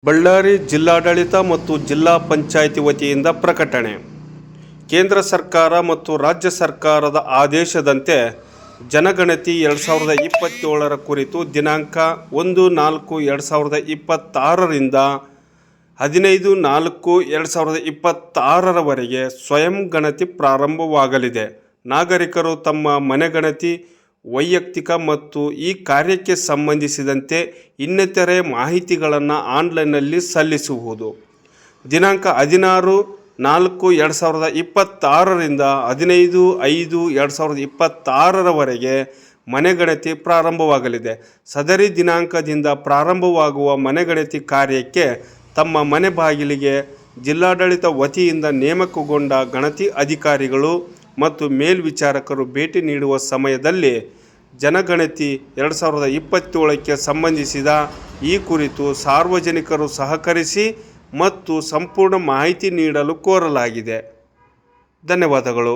ಬಳ್ಳಾರಿ ಜಿಲ್ಲಾಡಳಿತ ಮತ್ತು ಜಿಲ್ಲಾ ಪಂಚಾಯಿತಿ ವತಿಯಿಂದ ಪ್ರಕಟಣೆ. ಕೇಂದ್ರ ಸರ್ಕಾರ ಮತ್ತು ರಾಜ್ಯ ಸರ್ಕಾರದ ಆದೇಶದಂತೆ ಜನಗಣತಿ 2027 ಕುರಿತು ದಿನಾಂಕ 1-4-2026ರಿಂದ 15-4-2026 ಸ್ವಯಂ ಗಣತಿ ಪ್ರಾರಂಭವಾಗಲಿದೆ. ನಾಗರಿಕರು ತಮ್ಮ ಮನೆಗಣತಿ, ವೈಯಕ್ತಿಕ ಮತ್ತು ಈ ಕಾರ್ಯಕ್ಕೆ ಸಂಬಂಧಿಸಿದಂತೆ ಇನ್ನಿತರೆ ಮಾಹಿತಿಗಳನ್ನು ಆನ್ಲೈನ್ನಲ್ಲಿ ಸಲ್ಲಿಸುವುದು. ದಿನಾಂಕ 16-4-2026ರಿಂದ 15-5-2026 ಮನೆಗಣತಿ ಪ್ರಾರಂಭವಾಗಲಿದೆ. ಸದರಿ ದಿನಾಂಕದಿಂದ ಪ್ರಾರಂಭವಾಗುವ ಮನೆಗಣತಿ ಕಾರ್ಯಕ್ಕೆ ತಮ್ಮ ಮನೆ ಬಾಗಿಲಿಗೆ ಜಿಲ್ಲಾಡಳಿತ ವತಿಯಿಂದ ನೇಮಕಗೊಂಡ ಗಣತಿ ಅಧಿಕಾರಿಗಳು ಮತ್ತು ಮೇಲ್ವಿಚಾರಕರು ಭೇಟಿ ನೀಡುವ ಸಮಯದಲ್ಲಿ ಜನಗಣತಿ 2027ಕ್ಕೆ ಸಂಬಂಧಿಸಿದ ಈ ಕುರಿತು ಸಾರ್ವಜನಿಕರು ಸಹಕರಿಸಿ ಮತ್ತು ಸಂಪೂರ್ಣ ಮಾಹಿತಿ ನೀಡಲು ಕೋರಲಾಗಿದೆ. ಧನ್ಯವಾದಗಳು.